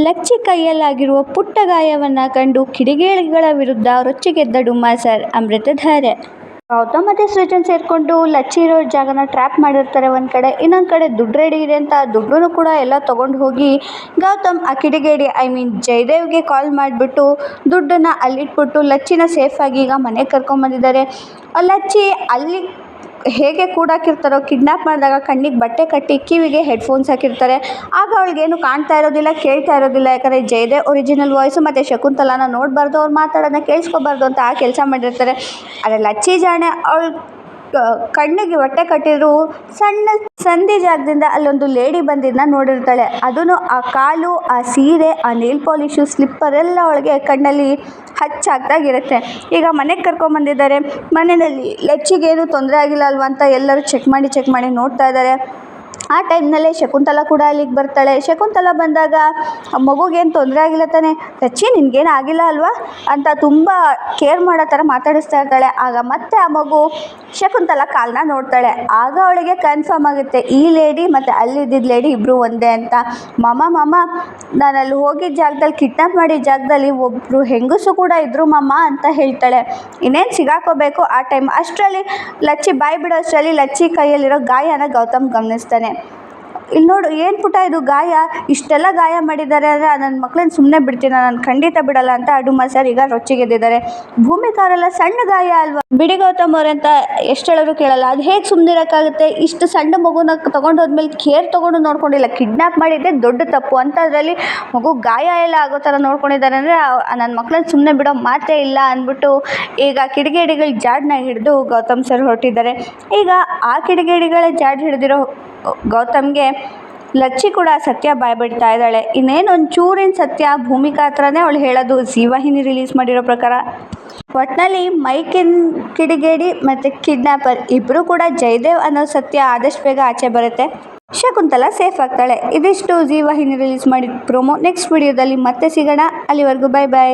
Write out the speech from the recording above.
ಲಚ್ಚಿ ಕೈಯಲ್ಲಾಗಿರುವ ಪುಟ್ಟ ಗಾಯವನ್ನು ಕಂಡು ಕಿಡಿಗೇಡಿಗಳ ವಿರುದ್ಧ ರೊಚ್ಚಿಗೆದ್ದ ಡುಮ್ಮಾಸರ್ ಅಮೃತಧಾರೆ. ಗೌತಮ್ ಮತ್ತು ಸೃಜನ್ ಸೇರಿಕೊಂಡು ಲಚ್ಚಿ ಇರೋ ಜಾಗನ ಟ್ರ್ಯಾಪ್ ಮಾಡಿರ್ತಾರೆ ಒಂದು ಕಡೆ. ಇನ್ನೊಂದು ಕಡೆ ದುಡ್ಡು ರೆಡಿ ಇದೆ ಅಂತ ದುಡ್ಡನ್ನು ಕೂಡ ಎಲ್ಲ ತೊಗೊಂಡು ಹೋಗಿ ಗೌತಮ್ ಆ ಕಿಡಿಗೇಡಿ ಜಯದೇವ್ಗೆ ಕಾಲ್ ಮಾಡಿಬಿಟ್ಟು ದುಡ್ಡನ್ನು ಅಲ್ಲಿಟ್ಬಿಟ್ಟು ಲಚ್ಚಿನ ಸೇಫಾಗಿ ಈಗ ಮನೆಗೆ ಕರ್ಕೊಂಬಂದಿದ್ದಾರೆ. ಲಚ್ಚಿ ಅಲ್ಲಿ ಹೇಗೆ ಕೂಡಾಕಿರ್ತಾರೋ ಕಿಡ್ನ್ಯಾಪ್ ಮಾಡಿದಾಗ ಕಣ್ಣಿಗೆ ಬಟ್ಟೆ ಕಟ್ಟಿ ಕಿವಿಗೆ ಹೆಡ್ಫೋನ್ಸ್ ಹಾಕಿರ್ತಾರೆ. ಆಗ ಅವಳಿಗೇನು ಕಾಣ್ತಾ ಇರೋದಿಲ್ಲ, ಕೇಳ್ತಾ ಇರೋದಿಲ್ಲ. ಯಾಕಂದರೆ ಜಯದೇವ್ ಒರಿಜಿನಲ್ ವಾಯ್ಸು ಮತ್ತು ಶಕುಂತಲಾನ ನೋಡಬಾರ್ದು, ಅವ್ರು ಮಾತಾಡೋದನ್ನ ಕೇಳಿಸ್ಕೋಬಾರ್ದು ಅಂತ ಆ ಕೆಲಸ ಮಾಡಿರ್ತಾರೆ. ಆದರೆ ಲಚ್ಚಿ ಜಾಣೆ, ಅವಳು ಕಣ್ಣಿಗೆ ಬಟ್ಟೆ ಕಟ್ಟಿದ್ರು ಸಣ್ಣ ಸಂಧಿ ಜಾಗದಿಂದ ಅಲ್ಲೊಂದು ಲೇಡಿ ಬಂದಿದ್ದನ್ನ ನೋಡಿರ್ತಾಳೆ. ಅದನ್ನು ಆ ಕಾಲು, ಆ ಸೀರೆ, ಆ ನೇಲ್ ಪಾಲಿಶು, ಸ್ಲಿಪ್ಪರ್ ಎಲ್ಲ ಅವಳಿಗೆ ಕಣ್ಣಲ್ಲಿ ಹಚ್ಚಾಗ್ದಾಗಿರುತ್ತೆ. ಈಗ ಮನೆಗೆ ಕರ್ಕೊಂಬಂದಿದ್ದಾರೆ. ಮನೆಯಲ್ಲಿ ಲಚ್ಚಿಗೇನು ತೊಂದರೆ ಆಗಿಲ್ಲ ಅಲ್ವಾ ಅಂತ ಎಲ್ಲರೂ ಚೆಕ್ ಮಾಡಿ ನೋಡ್ತಾ ಇದ್ದಾರೆ. ಆ ಟೈಮ್ನಲ್ಲೇ ಶಕುಂತಲಾ ಕೂಡ ಅಲ್ಲಿಗೆ ಬರ್ತಾಳೆ. ಶಕುಂತಲಾ ಬಂದಾಗ ಮಗುಗೇನು ತೊಂದರೆ ಆಗಿಲ್ಲ ತಾನೆ, ಲಚ್ಚಿ ನಿನಗೇನು ಆಗಿಲ್ಲ ಅಲ್ವಾ ಅಂತ ತುಂಬ ಕೇರ್ ಮಾಡೋ ಥರ ಮಾತಾಡಿಸ್ತಾ ಇರ್ತಾಳೆ. ಆಗ ಮತ್ತೆ ಆ ಮಗು ಶಕುಂತಲಾ ಕಾಲನ್ನ ನೋಡ್ತಾಳೆ. ಆಗ ಅವಳಿಗೆ ಕನ್ಫರ್ಮ್ ಆಗುತ್ತೆ ಈ ಲೇಡಿ ಮತ್ತು ಅಲ್ಲಿದ್ದಿದ್ದ ಲೇಡಿ ಇಬ್ಬರು ಒಂದೇ ಅಂತ. ಮಾಮ ನಾನು ಅಲ್ಲಿ ಹೋಗಿದ್ದ ಜಾಗದಲ್ಲಿ, ಕಿಡ್ನಾಪ್ ಮಾಡಿದ ಜಾಗದಲ್ಲಿ ಒಬ್ಬರು ಹೆಂಗಸು ಕೂಡ ಇದ್ದರು ಮಾಮ ಅಂತ ಹೇಳ್ತಾಳೆ. ಇನ್ನೇನು ಸಿಗಾಕೋಬೇಕು ಆ ಟೈಮ್. ಅಷ್ಟರಲ್ಲಿ ಲಚ್ಚಿ ಬಾಯಿ ಬಿಡೋ ಅಷ್ಟರಲ್ಲಿ ಲಚ್ಚಿ ಕೈಯಲ್ಲಿರೋ ಗಾಯನ ಗೌತಮ್ ಗಮನಿಸ್ತಾನೆ. ಇಲ್ಲಿ ನೋಡು, ಏನು ಪುಟ ಇದು ಗಾಯ, ಇಷ್ಟೆಲ್ಲ ಗಾಯ ಮಾಡಿದ್ದಾರೆ ಅಂದರೆ ನನ್ನ ಮಕ್ಕಳನ್ನ ಸುಮ್ಮನೆ ಬಿಡ್ತೀನ, ನಾನು ಖಂಡಿತ ಬಿಡಲ್ಲ ಅಂತ ಡುಮ್ಮಾಸರ್ ಈಗ ರೊಚ್ಚಿಗೆದ್ದಿದ್ದಾರೆ. ಭೂಮಿಕಾರೆಲ್ಲ ಸಣ್ಣ ಗಾಯ ಅಲ್ವಾ, ಬಿಡಿ ಗೌತಮ್ ಅವ್ರೆ ಅಂತ ಎಷ್ಟು ಹೇಳಿದ್ರು ಕೇಳಲ್ಲ. ಅದು ಹೇಗೆ ಸುಮ್ಮನಿರೋಕ್ಕಾಗುತ್ತೆ, ಇಷ್ಟು ಸಣ್ಣ ಮಗುನ ತೊಗೊಂಡು ಹೋದ್ಮೇಲೆ ಕೇರ್ ತೊಗೊಂಡು ನೋಡ್ಕೊಂಡಿಲ್ಲ, ಕಿಡ್ನ್ಯಾಪ್ ಮಾಡಿದ್ದೆ ದೊಡ್ಡ ತಪ್ಪು ಅಂತ. ಅದರಲ್ಲಿ ಮಗು ಗಾಯ ಎಲ್ಲ ಆಗೋ ಥರ ನೋಡ್ಕೊಂಡಿದ್ದಾರೆ ಅಂದರೆ ನನ್ನ ಮಕ್ಕಳನ್ನ ಸುಮ್ಮನೆ ಬಿಡೋ ಮಾತೇ ಇಲ್ಲ ಅಂದ್ಬಿಟ್ಟು ಈಗ ಕಿಡಿಗೇಡಿಗಳ ಜಾಡನ್ನ ಹಿಡಿದು ಗೌತಮ್ ಸರ್ ಹೊರಟಿದ್ದಾರೆ. ಈಗ ಆ ಕಿಡಿಗೇಡಿಗಳ ಜಾಡ್ ಹಿಡಿದಿರೋ ಗೌತಮ್ಗೆ ಲಚ್ಚಿ ಕೂಡ ಸತ್ಯ ಬಾಯ್ಬಿಡ್ತಾ ಇದ್ದಾಳೆ. ಇನ್ನೇನು ಚೂರಿನ ಸತ್ಯ ಭೂಮಿಕಾ ಹತ್ರನೇ ಅವಳು ಹೇಳೋದು, ಜೀವವಾಹಿನಿ ರಿಲೀಸ್ ಮಾಡಿರೋ ಪ್ರಕಾರ. ಒಟ್ಟಿನಲ್ಲಿ ಮೈಕಿನ್ ಕಿಡಿಗೇಡಿ ಮತ್ತು ಕಿಡ್ನ್ಯಾಪರ್ ಇಬ್ಬರು ಕೂಡ ಜಯದೇವ್ ಅನ್ನೋ ಸತ್ಯ ಆದಷ್ಟು ಬೇಗ ಆಚೆ ಬರುತ್ತೆ. ಶಕುಂತಲಾ ಸೇಫ್ ಆಗ್ತಾಳೆ. ಇದಿಷ್ಟು ಜೀವವಾಹಿನಿ ರಿಲೀಸ್ ಮಾಡಿದ ಪ್ರೋಮೋ. ನೆಕ್ಸ್ಟ್ ವಿಡಿಯೋದಲ್ಲಿ ಮತ್ತೆ ಸಿಗೋಣ. ಅಲ್ಲಿವರೆಗೂ ಬೈ.